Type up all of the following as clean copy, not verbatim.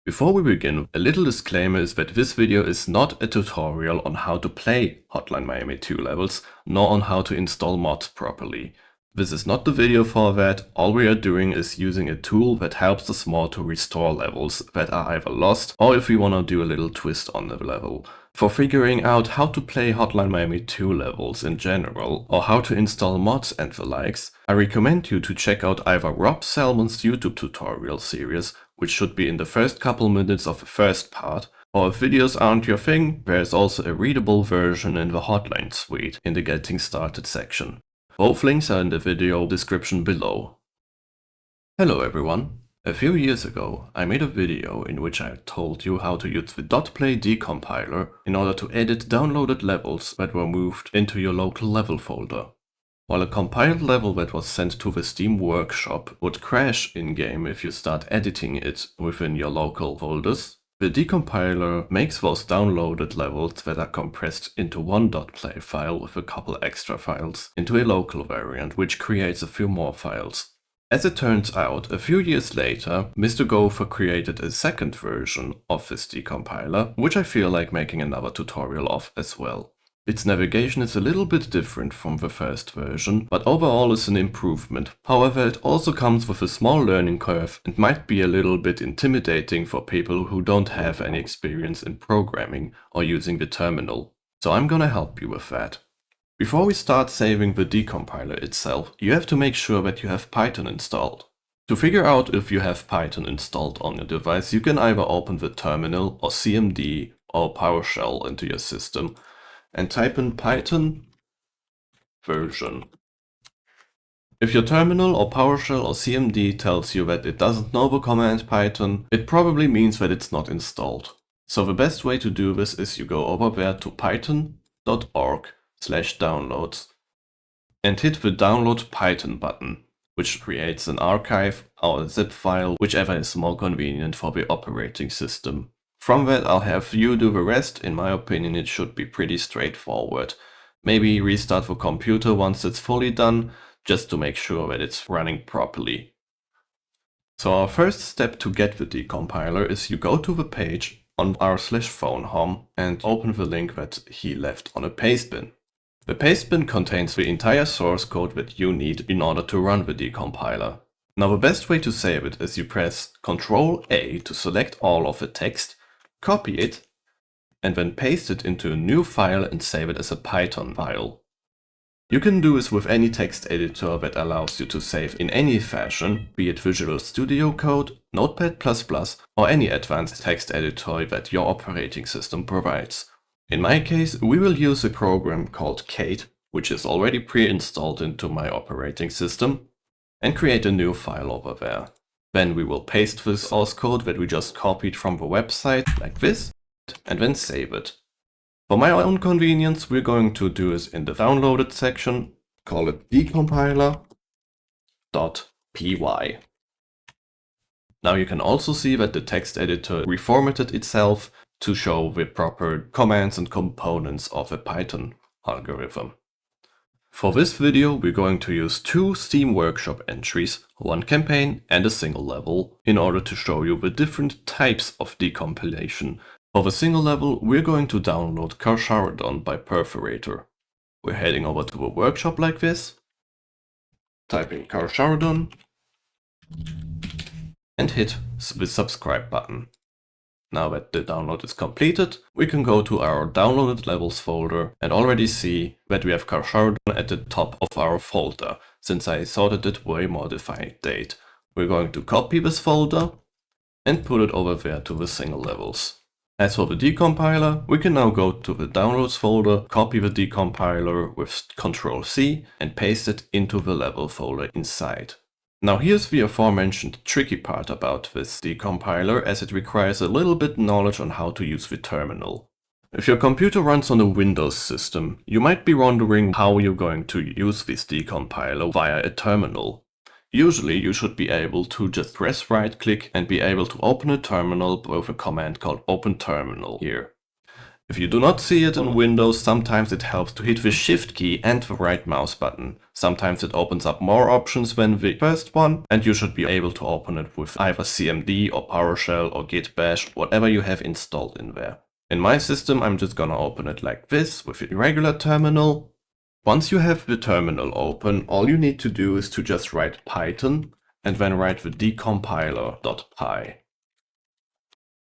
Before we begin, a little disclaimer is that this video is not a tutorial on how to play Hotline Miami 2 levels, nor on how to install mods properly. This is not the video for that. All we are doing is using a tool that helps us more to restore levels that are either lost or if we want to do a little twist on the level. For figuring out how to play Hotline Miami 2 levels in general, or how to install mods and the likes, I recommend you to check out either Rob Salmon's YouTube tutorial series, which should be in the first couple minutes of the first part, or if videos aren't your thing, there is also a readable version in the Hotline suite in the Getting Started section. Both links are in the video description below. Hello everyone. A few years ago, I made a video in which I told you how to use the .play decompiler in order to edit downloaded levels that were moved into your local level folder. While a compiled level that was sent to the Steam workshop would crash in-game if you start editing it within your local folders, the decompiler makes those downloaded levels that are compressed into one .play file with a couple extra files into a local variant, which creates a few more files. As it turns out, a few years later, Mr. Gopher created a second version of this decompiler, which I feel like making another tutorial of as well. Its navigation is a little bit different from the first version, but overall is an improvement. However, it also comes with a small learning curve and might be a little bit intimidating for people who don't have any experience in programming or using the terminal. So I'm gonna help you with that. Before we start saving the decompiler itself, you have to make sure that you have Python installed. To figure out if you have Python installed on your device, you can either open the terminal or CMD or PowerShell into your system and type in Python version. If your terminal or PowerShell or CMD tells you that it doesn't know the command Python, it probably means that it's not installed. So the best way to do this is you go over there to python.org/downloads and hit the download Python button, which creates an archive or a zip file, whichever is more convenient for the operating system. From that I'll have you do the rest. In my opinion, it should be pretty straightforward. Maybe restart the computer once it's fully done, just to make sure that it's running properly. So our first step to get the decompiler is you go to the page on r/phone home and open the link that he left on a paste bin. The paste bin contains the entire source code that you need in order to run the decompiler. Now the best way to save it is you press Ctrl-A to select all of the text, copy it, and then paste it into a new file and save it as a Python file. You can do this with any text editor that allows you to save in any fashion, be it Visual Studio Code, Notepad++, or any advanced text editor that your operating system provides. In my case, we will use a program called Kate, which is already pre-installed into my operating system, and create a new file over there. Then we will paste the source code that we just copied from the website, like this, and then save it. For my own convenience, we're going to do this in the downloaded section, call it decompiler.py. Now you can also see that the text editor reformatted itself to show the proper commands and components of a Python algorithm. For this video, we're going to use two Steam Workshop entries, one campaign and a single level, in order to show you the different types of decompilation. For the single level, we're going to download Carcharodon by Perforator. We're heading over to a workshop like this, typing Carcharodon, and hit the subscribe button. Now that the download is completed, we can go to our downloaded levels folder and already see that we have Carcharodon at the top of our folder, since I sorted it with a modified date. We're going to copy this folder and put it over there to the single levels. As for the decompiler, we can now go to the downloads folder, copy the decompiler with Ctrl-C and paste it into the level folder inside. Now here's the aforementioned tricky part about this decompiler, as it requires a little bit knowledge on how to use the terminal. If your computer runs on a Windows system, you might be wondering how you're going to use this decompiler via a terminal. Usually you should be able to just press right click and be able to open a terminal with a command called open terminal here. If you do not see it in Windows, sometimes it helps to hit the Shift key and the right mouse button. Sometimes it opens up more options than the first one, and you should be able to open it with either CMD or PowerShell or Git Bash, whatever you have installed in there. In my system, I'm just gonna open it like this with a regular terminal. Once you have the terminal open, all you need to do is to just write Python and then write the decompiler.py.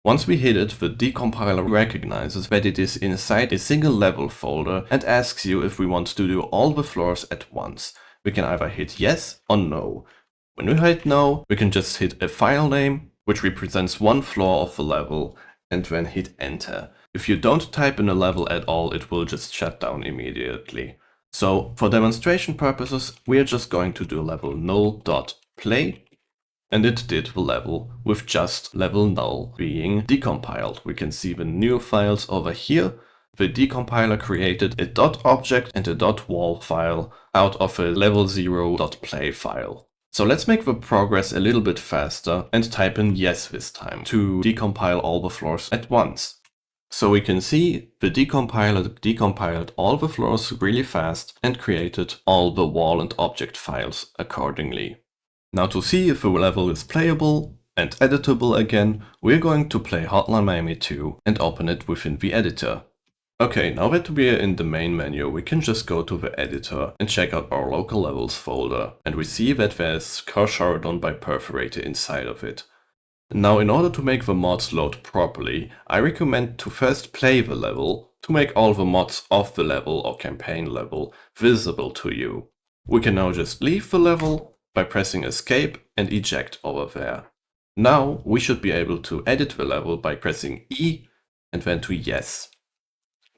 Once we hit it, the decompiler recognizes that it is inside a single level folder and asks you if we want to do all the floors at once. We can either hit yes or no. When we hit no, we can just hit a file name, which represents one floor of the level, and then hit enter. If you don't type in a level at all, it will just shut down immediately. So for demonstration purposes, we are just going to do level null.play. And it did the level with just level null being decompiled. We can see the new files over here. The decompiler created a .object and a .wall file out of a level 0.play file. So let's make the progress a little bit faster and type in yes this time to decompile all the floors at once. So we can see the decompiler decompiled all the floors really fast and created all the wall and object files accordingly. Now to see if the level is playable and editable again, we're going to play Hotline Miami 2 and open it within the editor. Okay, now that we're in the main menu, we can just go to the editor and check out our local levels folder, and we see that there's Carcharodon by Perforator inside of it. Now in order to make the mods load properly, I recommend to first play the level to make all the mods of the level or campaign level visible to you. We can now just leave the level by pressing escape and eject over there. Now we should be able to edit the level by pressing E and then to yes.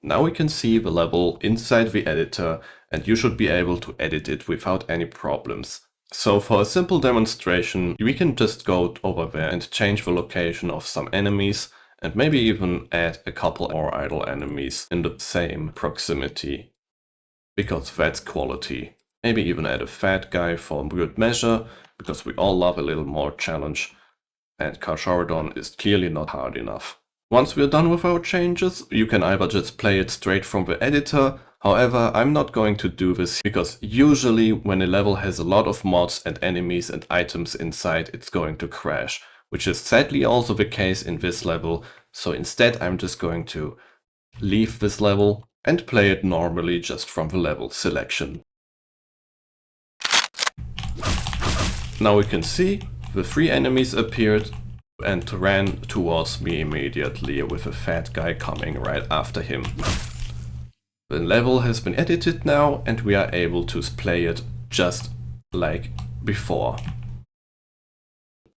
Now we can see the level inside the editor and you should be able to edit it without any problems. So for a simple demonstration, we can just go over there and change the location of some enemies and maybe even add a couple more idle enemies in the same proximity, because that's quality. Maybe even add a fat guy for good measure, because we all love a little more challenge, and Carcharodon is clearly not hard enough. Once we're done with our changes, you can either just play it straight from the editor. However, I'm not going to do this because usually when a level has a lot of mods and enemies and items inside, it's going to crash, which is sadly also the case in this level. So instead I'm just going to leave this level and play it normally just from the level selection. Now we can see the 3 enemies appeared and ran towards me immediately with a fat guy coming right after him. The level has been edited now and we are able to play it just like before.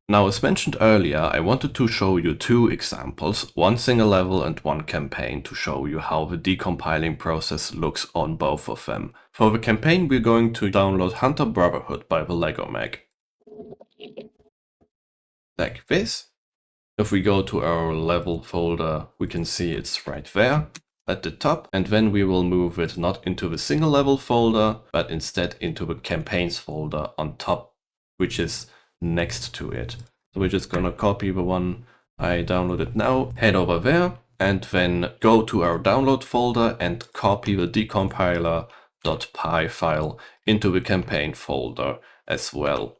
Now, as mentioned earlier, I wanted to show you 2 examples, one single level and one campaign, to show you how the decompiling process looks on both of them. For the campaign, we're going to download Hunter Brotherhood by the Lego Mag. Like this. If we go to our level folder, we can see it's right there at the top, and then we will move it not into the single level folder, but instead into the campaigns folder on top, which is next to it. So we're just gonna copy the one I downloaded now, head over there, and then go to our download folder and copy the decompiler.py file into the campaign folder as well.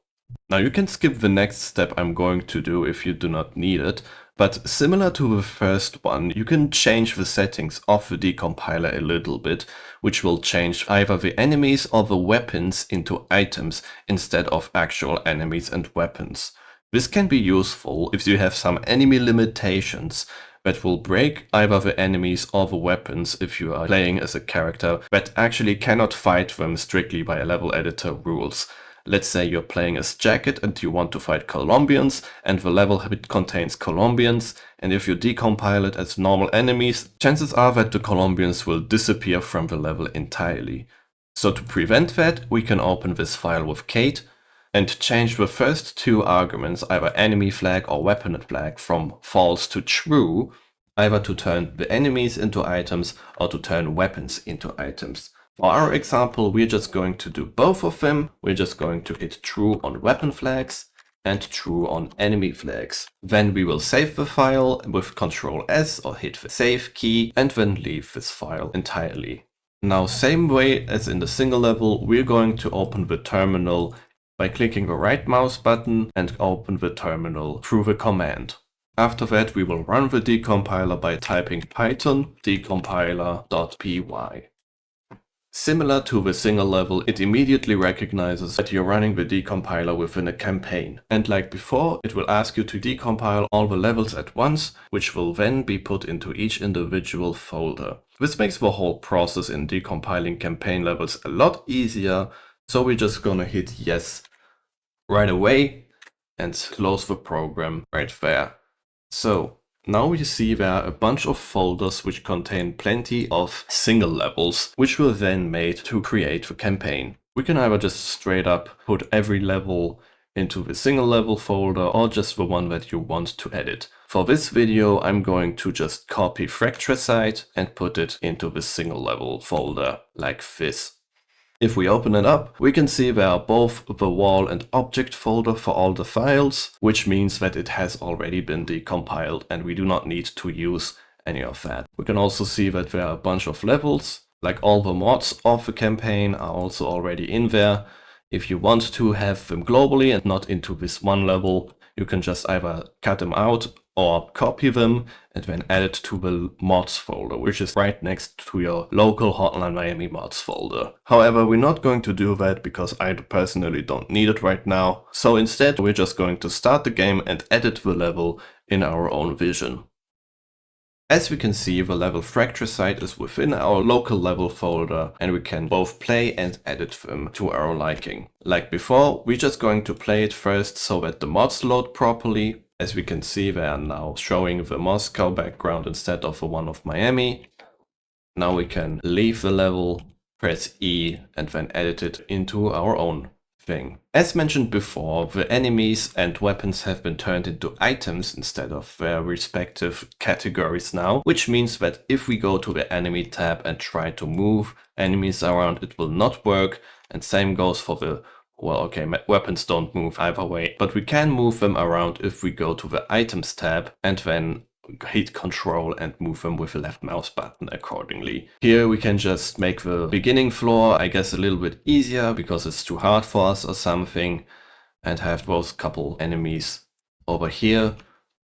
Now you can skip the next step I'm going to do if you do not need it, but similar to the first one, you can change the settings of the decompiler a little bit, which will change either the enemies or the weapons into items instead of actual enemies and weapons. This can be useful if you have some enemy limitations that will break either the enemies or the weapons if you are playing as a character that actually cannot fight them strictly by level editor rules. Let's say you're playing as Jacket and you want to fight Colombians, and the level contains Colombians, and if you decompile it as normal enemies, chances are that the Colombians will disappear from the level entirely. So to prevent that, we can open this file with Kate and change the first 2 arguments, either enemy flag or weapon flag, from false to true, either to turn the enemies into items or to turn weapons into items. For our example, we're just going to do both of them. We're just going to hit true on weapon flags and true on enemy flags. Then we will save the file with Ctrl S or hit the save key and then leave this file entirely. Now, same way as in the single level, we're going to open the terminal by clicking the right mouse button and open the terminal through the command. After that, we will run the decompiler by typing python decompiler.py. Similar to the single level, it immediately recognizes that you're running the decompiler within a campaign. And like before, it will ask you to decompile all the levels at once, which will then be put into each individual folder. This makes the whole process in decompiling campaign levels a lot easier, so we're just gonna hit yes right away and close the program right there. So now we see there are a bunch of folders which contain plenty of single levels, which were then made to create the campaign. We can either just straight up put every level into the single level folder or just the one that you want to edit. For this video, I'm going to just copy Fractricide and put it into the single level folder like this. If we open it up, we can see there are both the wall and object folder for all the files, which means that it has already been decompiled and we do not need to use any of that. We can also see that there are a bunch of levels, like all the mods of the campaign are also already in there. If you want to have them globally and not into this one level, you can just either cut them out or copy them and then add it to the mods folder, which is right next to your local Hotline Miami mods folder. However, we're not going to do that because I personally don't need it right now. So instead, we're just going to start the game and edit the level in our own vision. As we can see, the level Fractricide is within our local level folder and we can both play and edit them to our liking. Like before, we're just going to play it first so that the mods load properly. As we can see, they are now showing the Moscow background instead of the one of Miami. Now we can leave the level, press E, and then edit it into our own thing. As mentioned before, the enemies and weapons have been turned into items instead of their respective categories now, which means that if we go to the enemy tab and try to move enemies around, it will not work. And same goes for the well, okay, weapons don't move either way, but we can move them around if we go to the items tab and then hit Control and move them with the left mouse button accordingly. Here we can just make the beginning floor, I guess, a little bit easier because it's too hard for us or something, and have those couple enemies over here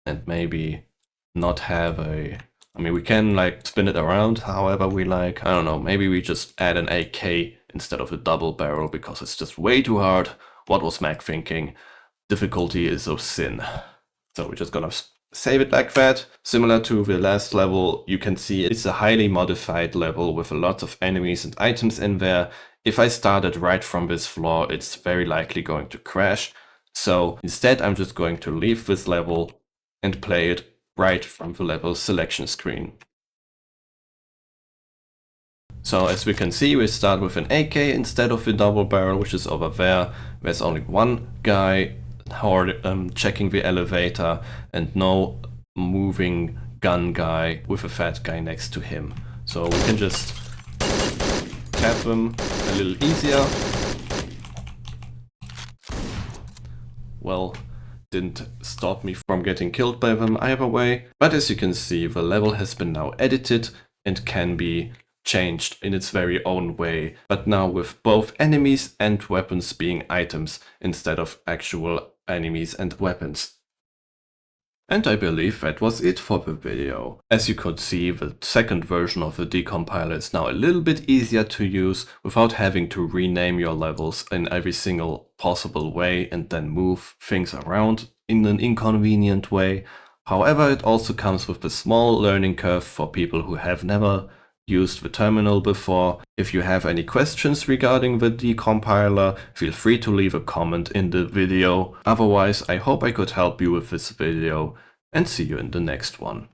and maybe not have a... I mean, we can like spin it around however we like. I don't know, maybe we just add an AK instead of a double barrel because it's just way too hard. What was Mac thinking? Difficulty is a sin. So we're just gonna save it like that. Similar to the last level, you can see it's a highly modified level with a lot of enemies and items in there. If I started right from this floor, it's very likely going to crash. So instead, I'm just going to leave this level and play it right from the level selection screen. So as we can see, we start with an AK instead of the double barrel, which is over there. There's only one guy checking the elevator and no moving gun guy with a fat guy next to him. So we can just tap them a little easier. Well, didn't stop me from getting killed by them either way. But as you can see, the level has been now edited and can be changed in its very own way, but now with both enemies and weapons being items instead of actual enemies and weapons. And I believe that was it for the video. As you could see, the second version of the decompiler is now a little bit easier to use without having to rename your levels in every single possible way and then move things around in an inconvenient way. However, it also comes with a small learning curve for people who have never used the terminal before. If you have any questions regarding the decompiler, feel free to leave a comment in the video. Otherwise, I hope I could help you with this video and see you in the next one.